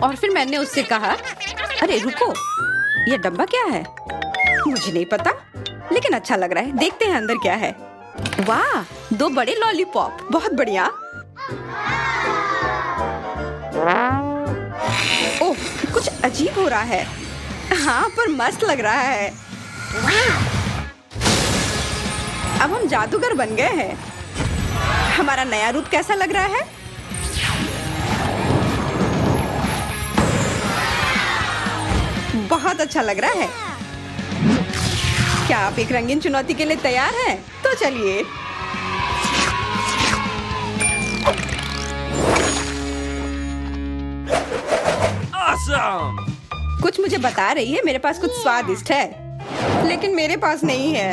और फिर मैंने उससे कहा, अरे रुको, ये डब्बा क्या है? मुझे नहीं पता, लेकिन अच्छा लग रहा है। देखते हैं अंदर क्या है। वाह, 2 बड़े लॉलीपॉप, बहुत बढ़िया। ओह, कुछ अजीब हो रहा है। हाँ, पर मस्त लग रहा है। अब हम जादूगर बन गए हैं। हमारा नया रूप कैसा लग रहा है? बहुत अच्छा लग रहा है। क्या आप एक रंगीन चुनौती के लिए तैयार हैं? तो चलिए। Awesome! कुछ मुझे बता रही है मेरे पास कुछ स्वादिष्ट है, लेकिन मेरे पास नहीं है।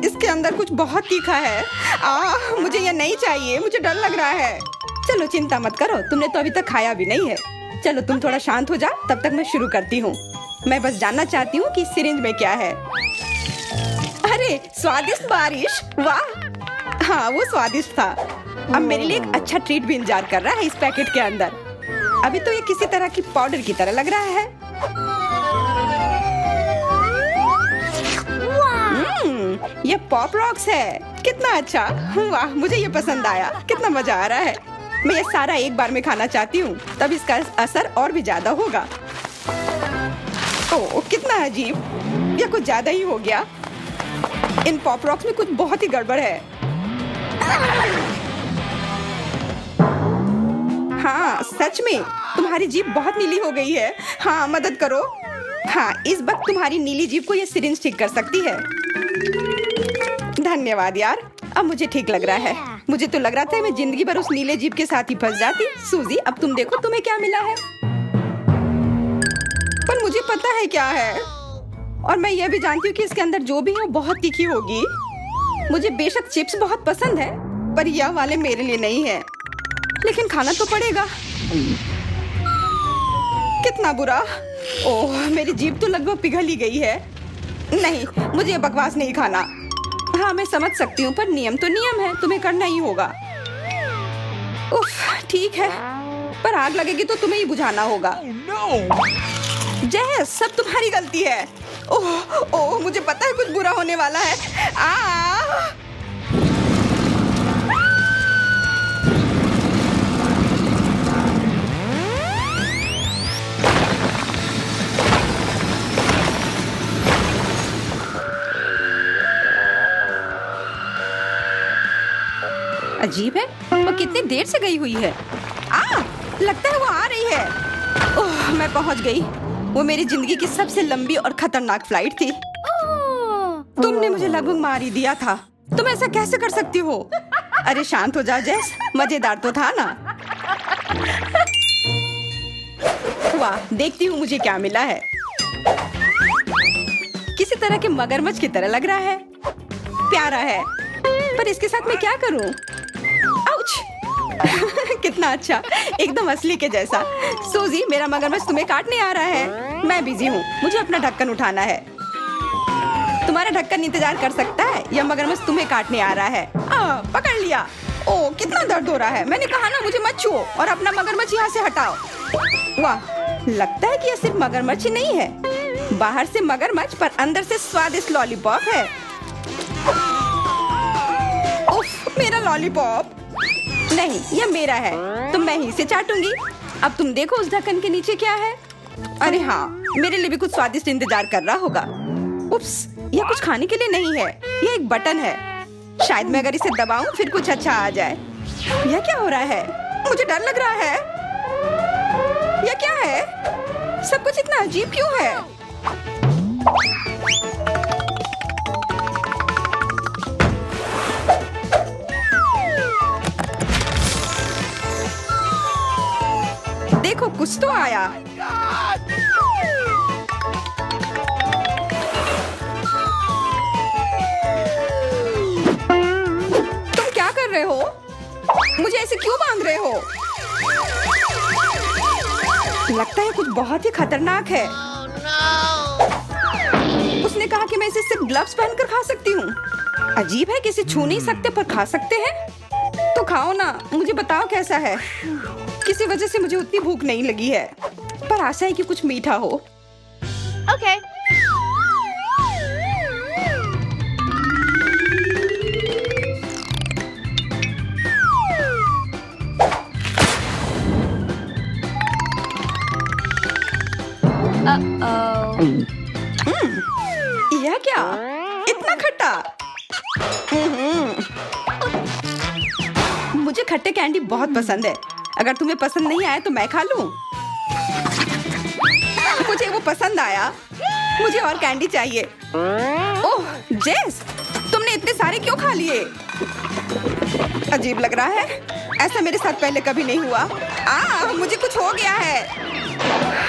इसके अंदर कुछ बहुत तीखा है। मुझे ये नहीं चाहिए, मुझे डर लग रहा है। चलो चिंता मत करो, तुमने तो अभी तक खाया भी नहीं है। चलो तुम थोड़ा शांत हो जाओ, तब तक मैं शुरू करती हूँ। मैं बस जानना चाहती हूँ कि सिरिंज में क्या है। अरे स्वादिष्ट बारिश, वाह! हाँ, वो स्वादिष्ट था। अब मेरे लिए एक अच्छा ट्रीट भी इंतजार कर रहा है इस पैकेट के अंदर। अभी तो ये किसी तरह की पाउडर की तरह लग रहा है। ये पॉप रॉक्स है। कितना अच्छा, वाह, मुझे ये पसंद आया। कितना मजा आ रहा है। मैं ये सारा एक बार में खाना चाहती हूँ, तब इसका असर और भी ज्यादा होगा। ओह, कितना अजीब, ये कुछ ज्यादा ही हो गया। इन पॉप रॉक्स में कुछ बहुत ही गड़बड़ है। हाँ, सच में तुम्हारी जीभ बहुत नीली हो गई है। हाँ, मदद करो। हाँ, इस वक्त तुम्हारी नीली जीभ को ये सिरिंज ठीक कर सकती है। धन्यवाद यार, अब मुझे ठीक लग रहा है। मुझे तो लग रहा था मैं जिंदगी भर उस नीले जीभ के साथ ही फंस जाती। सूजी, अब तुम देखो तुम्हें क्या मिला है। पर मुझे पता है क्या है, और मैं ये भी जानती हूँ कि इसके अंदर जो भी है वो बहुत तीखी होगी। मुझे बेशक चिप्स बहुत पसंद है, पर यह वाले मेरे लिए नहीं है। लेकिन खाना तो पड़ेगा। कितना बुरा। ओह, मेरी जीभ तो लगभग पिघल ही गई है। नहीं, मुझे ये बकवास नहीं खाना। हाँ, मैं समझ सकती हूँ, पर नियम तो नियम है, तुम्हें करना ही होगा। उफ, ठीक है, पर आग लगेगी तो तुम्हें ही बुझाना होगा। जय, सब तुम्हारी गलती है। ओह ओह, मुझे पता है कुछ बुरा होने वाला है। अजीब है, वो कितनी देर से गई हुई है। लगता है वो आ रही है। ओह, मैं पहुंच गई। वो मेरी जिंदगी की सबसे लंबी और खतरनाक फ्लाइट थी। तुमने मुझे लगभग मार ही दिया था। तुम ऐसा कैसे कर सकती हो? अरे शांत हो जाओ जैस, मजेदार तो था ना। वाह, देखती हूँ मुझे क्या मिला है। किसी तरह के मगरमच्छ की तरह लग रहा है। प्यारा है, पर इसके साथ मैं क्या करूँ? आउच! कितना अच्छा, एकदम असली के जैसा। सूजी, मेरा मगरमच्छ तुम्हें काटने आ रहा है। मैं बिजी हूँ, मुझे अपना ढक्कन उठाना है। तुम्हारा ढक्कन इंतजार कर सकता है, यह मगरमच्छ तुम्हें काटने आ रहा है। पकड़ लिया। ओह, कितना दर्द हो रहा है। मैंने कहा ना मुझे मत छुओ और अपना मगरमच्छ यहाँ से हटाओ। वाह, लगता है कि यह सिर्फ मगरमच्छ ही नहीं है। बाहर से मगरमच्छ पर अंदर से स्वादिष्ट लॉलीपॉप है। उफ, मेरा लॉलीपॉप। नहीं, यह मेरा है, तो मैं ही इसे चाटूंगी। अब तुम देखो उस ढक्कन के नीचे क्या है। अरे हाँ, मेरे लिए भी कुछ स्वादिष्ट इंतजार कर रहा होगा। उप्स, यह कुछ खाने के लिए नहीं है, यह एक बटन है। शायद मैं अगर इसे दबाऊं फिर कुछ अच्छा आ जाए। यह क्या हो रहा है? मुझे डर लग रहा है। यह क्या है? सब कुछ इतना अजीब क्यों है? देखो, कुछ तो आया। तुम क्या कर रहे हो? मुझे ऐसे क्यों बांध रहे हो? लगता है कुछ बहुत ही खतरनाक है। उसने कहा कि मैं इसे सिर्फ ग्लव्स पहनकर खा सकती हूँ। अजीब है कि इसे छू नहीं सकते पर खा सकते हैं। तो खाओ ना, मुझे बताओ कैसा है। किसी वजह से मुझे उतनी भूख नहीं लगी है, आशा है कि कुछ मीठा हो। Okay. Uh-oh. यह क्या? इतना खट्टा? मुझे खट्टे कैंडी बहुत पसंद है। अगर तुम्हें पसंद नहीं आया तो मैं खा लूं। मुझे वो पसंद आया। मुझे और कैंडी चाहिए। ओह जेस, तुमने इतने सारे क्यों खा लिए? अजीब लग रहा है। ऐसा मेरे साथ पहले कभी नहीं हुआ। मुझे कुछ हो गया है।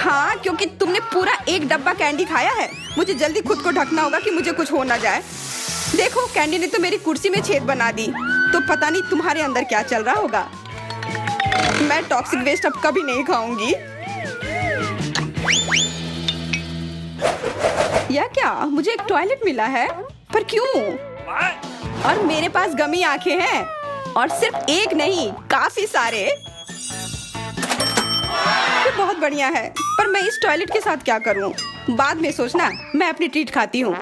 हाँ, क्योंकि तुमने पूरा एक डब्बा कैंडी खाया है। मुझे जल्दी खुद को ढकना होगा कि मुझे कुछ हो ना जाए। देखो, कैंडी ने तो मेरी कुर्सी में छेद बना दी। तो पता नहीं तुम्हारे अंदर क्या चल रहा होगा। मैं टॉक्सिक वेस्ट अब कभी नहीं खाऊंगी। या क्या? मुझे एक टॉयलेट मिला है, पर क्यों? What? और मेरे पास गमी आंखें हैं, और सिर्फ एक नहीं, काफी सारे। ये बहुत बढ़िया है, पर मैं इस टॉयलेट के साथ क्या करूं? बाद में सोचना, मैं अपनी ट्रीट खाती हूँ।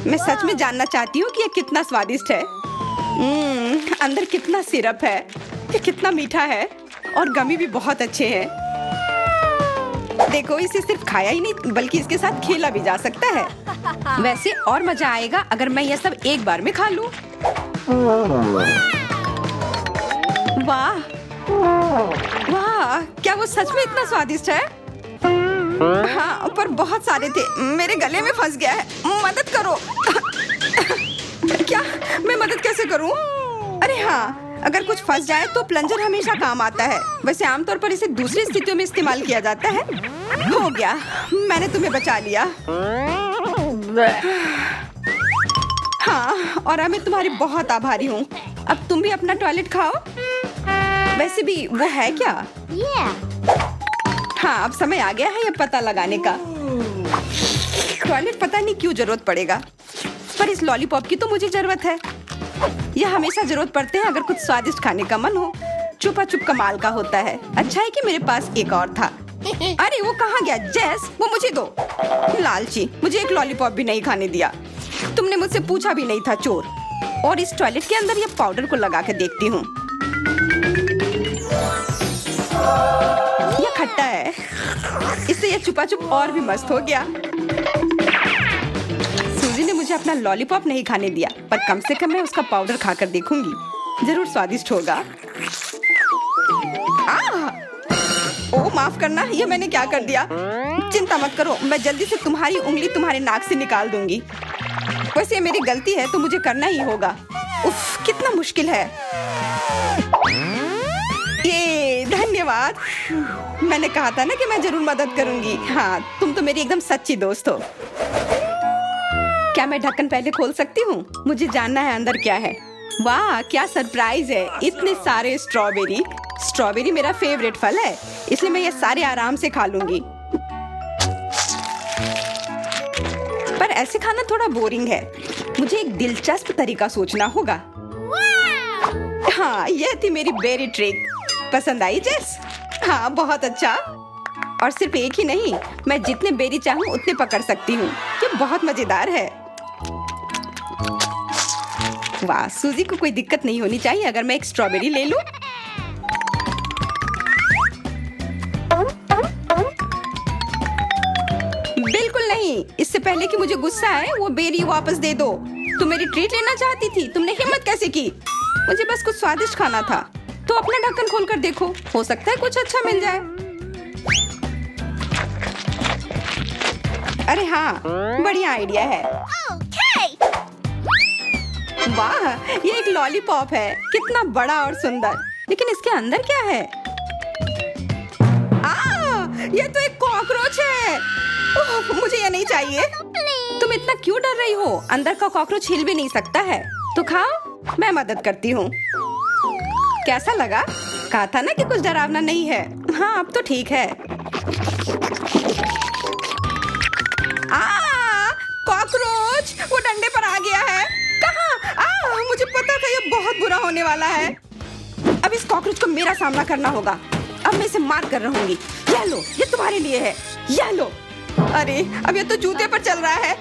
मैं सच में जानना चाहती हूँ कि ये कितना स्वादिष्ट है। अंदर कितना सिरप है, ये कितना मीठा है, और गमी भी बहुत अच्छे हैं। देखो, इसे सिर्फ खाया ही नहीं बल्कि इसके साथ खेला भी जा सकता है। वैसे और मजा आएगा अगर मैं यह सब एक बार में खा लूं। वाह वाह, क्या वो सच में इतना स्वादिष्ट है? हाँ, पर बहुत सारे थे। मेरे गले में फंस गया है। मदद करो। क्या? मैं मदद कैसे करूं? अरे हाँ, अगर कुछ फंस जाए तो प्लंजर हमेशा काम आता है। वैसे आमतौर पर इसे दूसरी स्थितियों में इस्तेमाल किया जाता है। हो गया, मैंने तुम्हें बचा लिया। हाँ, और मैं तुम्हारी बहुत आभारी हूँ। अब तुम भी अपना टॉयलेट खाओ। वैसे भी वो है क्या? Yeah. हाँ, अब समय आ गया है ये पता लगाने का। टॉयलेट पता नहीं क्यों जरूरत पड़ेगा, पर इस लॉलीपॉप की तो मुझे जरूरत है। यह हमेशा जरूरत पड़ते हैं अगर कुछ स्वादिष्ट खाने का मन हो। छुपा छुप कमाल का होता है। अच्छा है कि मेरे पास एक और था। अरे वो कहाँ गया? जेस, वो मुझे दो। लालची, मुझे एक लॉलीपॉप भी नहीं खाने दिया। तुमने मुझसे पूछा भी नहीं था, चोर। और इस टॉयलेट के अंदर ये पाउडर को लगा के देखती हूँ। यह खट्टा है, इससे यह छुपा छुप और भी मस्त हो गया। सूजी ने मुझे अपना लॉलीपॉप नहीं खाने दिया, पर कम से कम मैं उसका पाउडर खाकर देखूंगी। जरूर स्वादिष्ट होगा। ओह माफ करना, ये मैंने क्या कर दिया? चिंता मत करो, मैं जल्दी से तुम्हारी उंगली तुम्हारे नाक से निकाल दूंगी। वैसे ये मेरी गलती है तो मुझे करना ही होगा। उफ, कितना मुश्किल है। ये धन्यवाद। मैंने कहा था ना कि मैं जरूर मदद करूंगी। हाँ, तुम तो मेरी एकदम सच्ची दोस्त हो। क्या मैं ढक्कन पहले खोल सकती हूँ? मुझे जानना है अंदर क्या है। वाह, क्या सरप्राइज है। इतने सारे स्ट्रॉबेरी। स्ट्रॉबेरी मेरा फेवरेट फल है, इसलिए मैं ये सारे आराम से खा लूंगी। पर ऐसे खाना थोड़ा बोरिंग है। मुझे एक दिलचस्प तरीका सोचना होगा। हाँ, यह थी मेरी बेरी ट्रिक। पसंद आई जेस? हाँ, बहुत अच्छा। और सिर्फ एक ही नहीं, मैं जितने बेरी चाहूँ उतने पकड़ सकती हूँ। ये बहुत मजेदार है। वाह, सूजी को कोई दिक्कत नहीं होनी चाहिए अगर मैं एक स्ट्रॉबेरी ले लूं। बिल्कुल नहीं। इससे पहले कि मुझे गुस्सा आए, वो बेरी वापस दे दो। तुम मेरी ट्रीट लेना चाहती थी, तुमने हिम्मत कैसे की? मुझे बस कुछ स्वादिष्ट खाना था। तो अपना ढक्कन खोलकर देखो, हो सकता है कुछ अच्छा मिल जाए। अरे हाँ, बढ़िया आइडिया है। Okay. वाह, ये एक लॉलीपॉप है। कितना बड़ा और सुंदर। लेकिन इसके अंदर क्या है? ये तो एक कॉकरोच है। मुझे ये नहीं चाहिए। तुम इतना क्यों डर रही हो? अंदर का कॉकरोच हिल भी नहीं सकता है। तो खाओ, मैं मदद करती हूँ। कैसा लगा? कहा था ना कि कुछ डरावना नहीं है। हाँ, अब तो ठीक है। कॉकरोच, वो डंडे पर आ गया है। कहाँ? मुझे पता था ये बहुत बुरा होने वाला है। अब इस कॉकरोच को मेरा सामना करना होगा। अब मैं इसे मार कर रहूंगी। ये लो, ये तुम्हारे लिए है, ये लो। अरे अब ये तो जूते पर चल रहा है।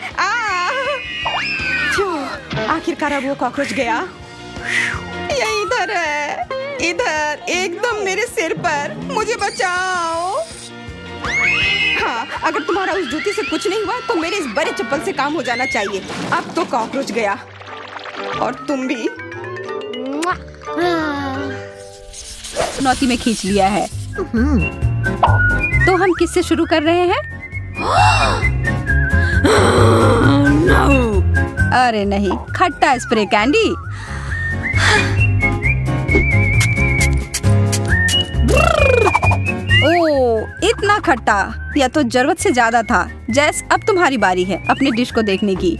आखिरकार अब वो कॉकरोच गया। ये इधर है, इधर एकदम मेरे सिर पर। मुझे बचाओ। हाँ, अगर तुम्हारा उस जूती से कुछ नहीं हुआ तो मेरे इस बड़े चप्पल से काम हो जाना चाहिए। अब तो कॉकरोच गया और तुम भी। चुनौती में खींच लिया है। तो हम किससे शुरू कर रहे हैं? अरे नहीं, खट्टा स्प्रे कैंडी। ओह, इतना खट्टा, या तो जरूरत से ज्यादा था। जैस, अब तुम्हारी बारी है अपनी डिश को देखने की।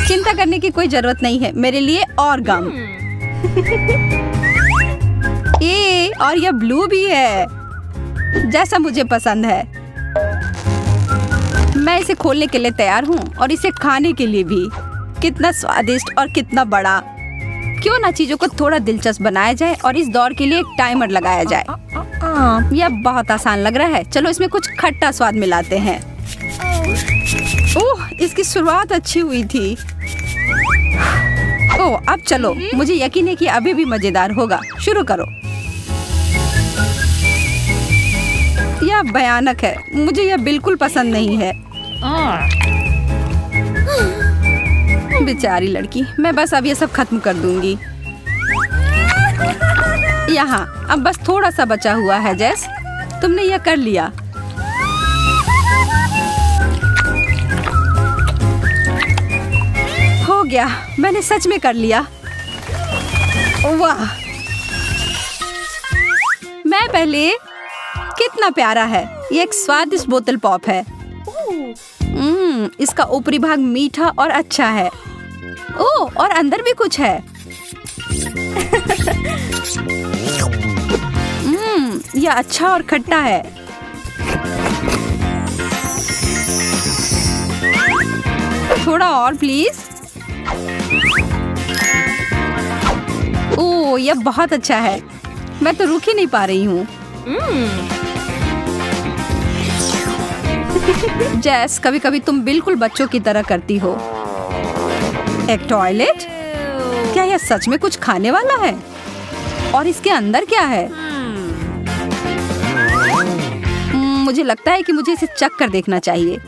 चिंता करने की कोई जरूरत नहीं है, मेरे लिए और गम। ये और यह ब्लू भी है, जैसा मुझे पसंद है। मैं इसे खोलने के लिए तैयार हूँ और इसे खाने के लिए भी। कितना स्वादिष्ट और कितना बड़ा। क्यों ना चीजों को थोड़ा दिलचस्प बनाया जाए और इस दौर के लिए एक टाइमर लगाया जाए। यह बहुत आसान लग रहा है। चलो इसमें कुछ खट्टा स्वाद मिलाते हैं। ओह, इसकी शुरुआत अच्छी हुई थी। ओह, अब चलो, मुझे यकीन है कि अभी भी मजेदार होगा। शुरू करो। यह भयानक है, मुझे यह बिल्कुल पसंद नहीं है। बेचारी लड़की, मैं बस अब ये सब खत्म कर दूंगी। यहाँ अब बस थोड़ा सा बचा हुआ है। जैस, तुमने यह कर लिया। हो गया, मैंने सच में कर लिया। वाह, मैं पहले। कितना प्यारा है। ये एक स्वादिष्ट बोतल पॉप है। इसका ऊपरी भाग मीठा और अच्छा है। ओह, और अंदर भी कुछ है। यह अच्छा और खट्टा है। थोड़ा और प्लीज। ओह, यह बहुत अच्छा है। मैं तो रुक ही नहीं पा रही हूँ। जैस, कभी कभी तुम बिल्कुल बच्चों की तरह करती हो। एक टॉयलेट? क्या यह सच में कुछ खाने वाला है? और इसके अंदर क्या है? मुझे लगता है कि मुझे इसे चख कर देखना चाहिए।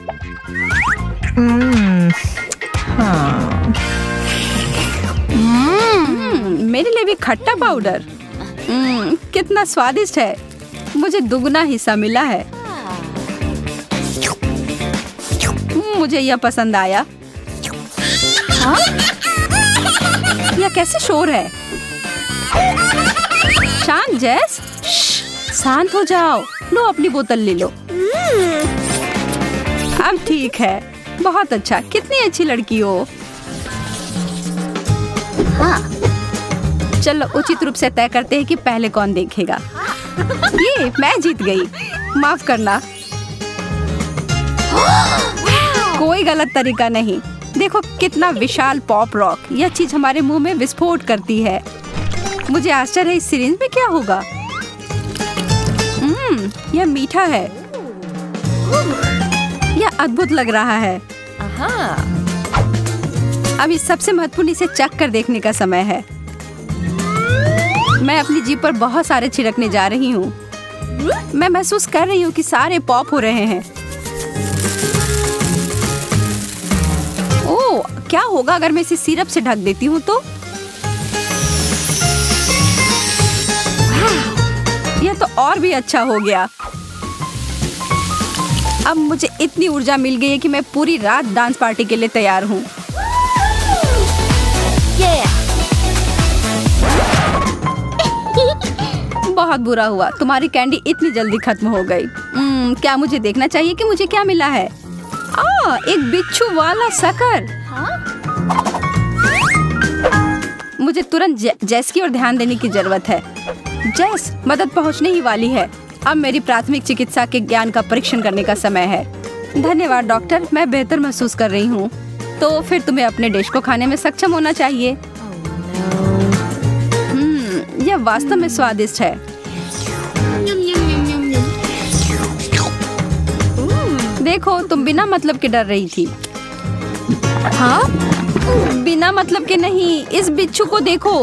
मेरे लिए भी खट्टा पाउडर। कितना स्वादिष्ट है। मुझे दुगना हिस्सा मिला है। मुझे यह पसंद आया। हाँ? यह कैसे शोर है? शांत जैस, शांत हो जाओ। लो, अपनी बोतल ले लो। अब ठीक है। बहुत अच्छा। कितनी अच्छी लड़की हो। हाँ। चलो उचित रूप से तय करते हैं कि पहले कौन देखेगा। ये मैं जीत गई। माफ करना। कोई गलत तरीका नहीं। देखो कितना विशाल पॉप रॉक। यह चीज हमारे मुंह में विस्फोट करती है। मुझे आश्चर्य है इस सिरिंज में क्या होगा। यह मीठा है। यह अद्भुत लग रहा है। अभी सबसे महत्वपूर्ण इसे चख कर देखने का समय है। मैं अपनी जीभ पर बहुत सारे छिड़कने जा रही हूँ। मैं महसूस कर रही हूँ कि सारे पॉप हो रहे हैं। ओह, क्या होगा अगर मैं इसे सिरप से ढक देती हूँ तो? यह तो और भी अच्छा हो गया। अब मुझे इतनी ऊर्जा मिल गई है कि मैं पूरी रात डांस पार्टी के लिए तैयार हूँ। बहुत बुरा हुआ, तुम्हारी कैंडी इतनी जल्दी खत्म हो गई। क्या मुझे देखना चाहिए कि मुझे क्या मिला है? एक बिच्छू वाला शक्कर। मुझे तुरंत जैस की ओर ध्यान देने की जरूरत है। जैस, मदद पहुंचने ही वाली है। अब मेरी प्राथमिक चिकित्सा के ज्ञान का परीक्षण करने का समय है। धन्यवाद डॉक्टर, मैं बेहतर महसूस कर रही हूँ। तो फिर तुम्हें अपने डिश को खाने में सक्षम होना चाहिए। यह वास्तव में स्वादिष्ट है। देखो, तुम बिना मतलब के डर रही थी। Huh? बिना मतलब के नहीं, इस बिच्छू को देखो।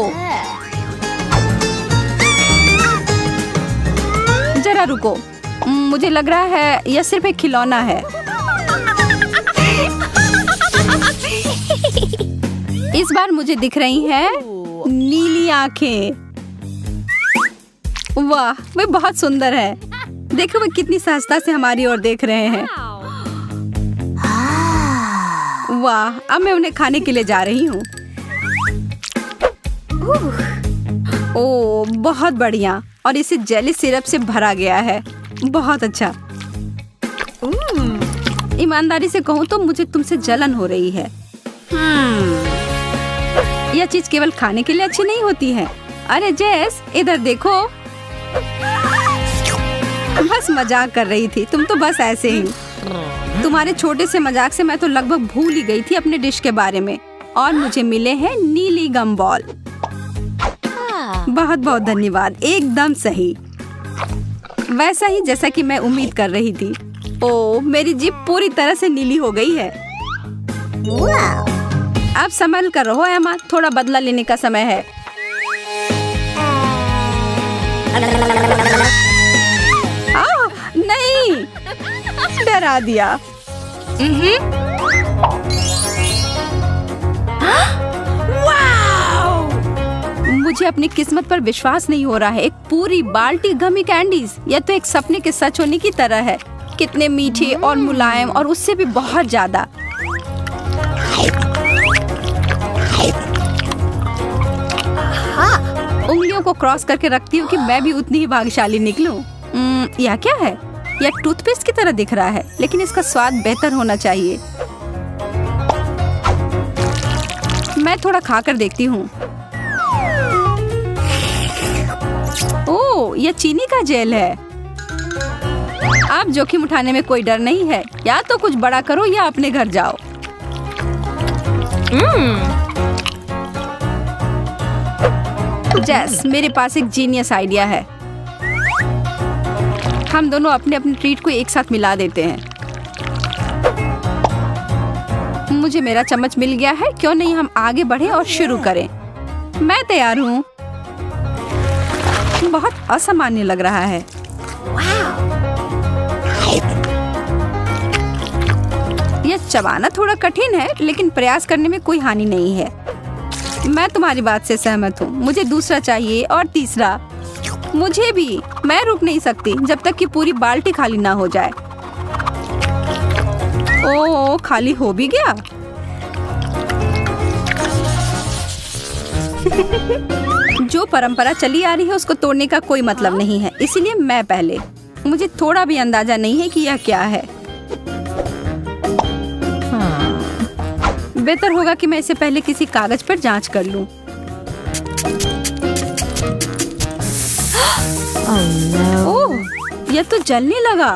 जरा रुको, मुझे लग रहा है यह सिर्फ एक खिलौना है। इस बार मुझे दिख रही हैं नीली आंखें। वाह, वे बहुत सुंदर है। देखो वे कितनी सहजता से हमारी ओर देख रहे हैं। वाह, अब मैं उन्हें खाने के लिए जा रही हूँ। ओह, बहुत बढ़िया। और इसे जेली सिरप से भरा गया है। बहुत अच्छा। ईमानदारी से कहूँ तो मुझे तुमसे जलन हो रही है। यह चीज केवल खाने के लिए अच्छी नहीं होती है। अरे जेस, इधर देखो। बस मजाक कर रही थी, तुम तो बस ऐसे ही। तुम्हारे छोटे से मजाक से मैं तो लगभग भूल ही गई थी अपने डिश के बारे में। और मुझे मिले हैं नीली गम बॉल। बहुत बहुत धन्यवाद, एकदम सही, वैसा ही जैसा कि मैं उम्मीद कर रही थी। ओह, मेरी जीभ पूरी तरह से नीली हो गई है। अब संभल कर रहो एमा, थोड़ा बदला लेने का समय है। नहीं, डरा दिया। मुझे अपनी किस्मत पर विश्वास नहीं हो रहा है। एक पूरी बाल्टी गमी कैंडीज, यह तो एक सपने के सच होने की तरह है। कितने मीठे और मुलायम, और उससे भी बहुत ज्यादा। उंगलियों को क्रॉस करके रखती हूँ कि मैं भी उतनी ही भाग्यशाली निकलूं। यह क्या है? यह टूथपेस्ट की तरह दिख रहा है, लेकिन इसका स्वाद बेहतर होना चाहिए। मैं थोड़ा खाकर देखती हूँ। ओह, यह चीनी का जेल है। अब जोखिम उठाने में कोई डर नहीं है। या तो कुछ बड़ा करो या अपने घर जाओ। जेस, मेरे पास एक जीनियस आइडिया है। हम दोनों अपने अपने ट्रीट को एक साथ मिला देते हैं। मुझे मेरा चम्मच मिल गया है, क्यों नहीं हम आगे बढ़े और शुरू करें। मैं तैयार हूँ। बहुत असामान्य लग रहा है। यह चबाना थोड़ा कठिन है, लेकिन प्रयास करने में कोई हानि नहीं है। मैं तुम्हारी बात से सहमत हूँ। मुझे दूसरा चाहिए और तीसरा। मुझे भी। मैं रुक नहीं सकती जब तक कि पूरी बाल्टी खाली ना हो जाए। ओह, खाली हो भी गया। जो परंपरा चली आ रही है उसको तोड़ने का कोई मतलब नहीं है, इसीलिए मैं पहले। मुझे थोड़ा भी अंदाजा नहीं है कि यह क्या है। बेहतर होगा कि मैं इसे पहले किसी कागज पर जांच कर लूं। ओह, यह तो जलने लगा।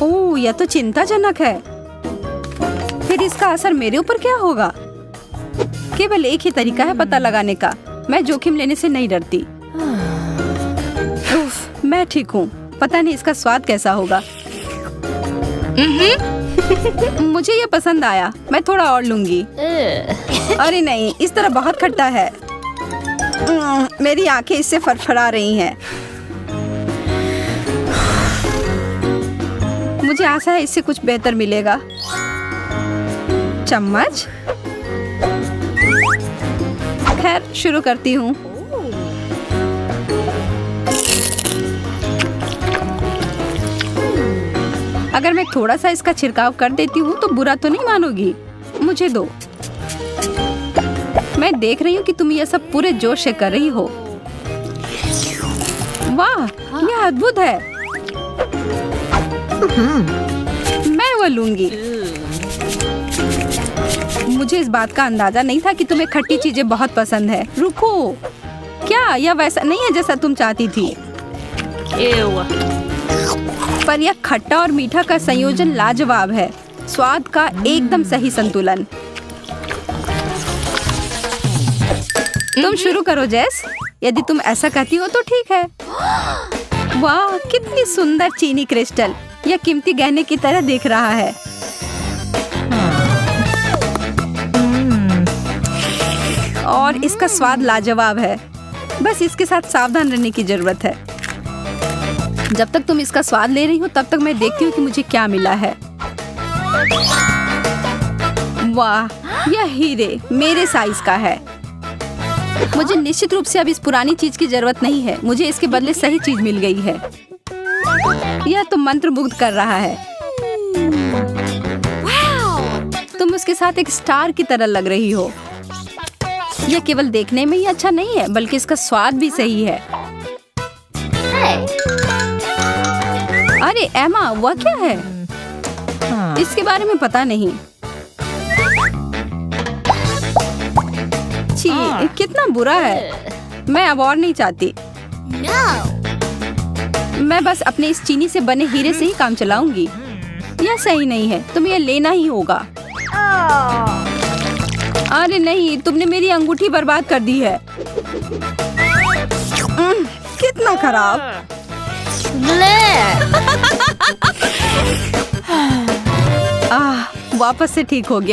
ओह, यह तो चिंताजनक है। फिर इसका असर मेरे ऊपर क्या होगा? केवल एक ही तरीका है पता लगाने का। मैं जोखिम लेने से नहीं डरती। उफ, मैं ठीक हूँ। पता नहीं इसका स्वाद कैसा होगा। मुझे ये पसंद आया। मैं थोड़ा और लूंगी। अरे नहीं, इस तरह बहुत खट्टा है। मेरी आंखें इससे फड़फड़ा रही हैं। मुझे आशा है इससे कुछ बेहतर मिलेगा। चम्मच। खैर, शुरू करती हूँ। अगर मैं थोड़ा सा इसका छिड़काव कर देती हूँ तो बुरा तो नहीं मानोगी? मुझे दो। मैं देख रही हूँ कि तुम यह सब पूरे जोश से कर रही हो। वाह, यह अद्भुत है। मैं वो लूंगी। मुझे इस बात का अंदाजा नहीं था कि तुम्हें खट्टी चीजें बहुत पसंद है। रुको, क्या यह वैसा नहीं है जैसा तुम चाहती थी? पर यह खट्टा और मीठा का संयोजन लाजवाब है। स्वाद का एकदम सही संतुलन। तुम शुरू करो जेस। यदि तुम ऐसा कहती हो तो ठीक है। वाह, कितनी सुंदर चीनी क्रिस्टल। यह कीमती गहने की तरह दिख रहा है। और इसका स्वाद लाजवाब है। बस इसके साथ सावधान रहने की जरूरत है। जब तक तुम इसका स्वाद ले रही हो तब तक मैं देखती हूँ कि मुझे क्या मिला है। वाह, यह हीरे मेरे साइज का है। मुझे निश्चित रूप से अब इस पुरानी चीज की जरूरत नहीं है। मुझे इसके बदले सही चीज मिल गई है। यह तो मंत्रमुग्ध कर रहा है। तुम उसके साथ एक स्टार की तरह लग रही हो। यह केवल देखने में ही अच्छा नहीं है बल्कि इसका स्वाद भी सही है। अरे एमा, वह क्या है? इसके बारे में पता नहीं। छी, कितना बुरा है। मैं अब और नहीं चाहती। मैं बस अपने इस चीनी से बने हीरे से ही काम चलाऊंगी। यह सही नहीं है, तुम्हें यह लेना ही होगा। अरे नहीं, तुमने मेरी अंगूठी बर्बाद कर दी है। कितना खराब। वापस से ठीक हो गया।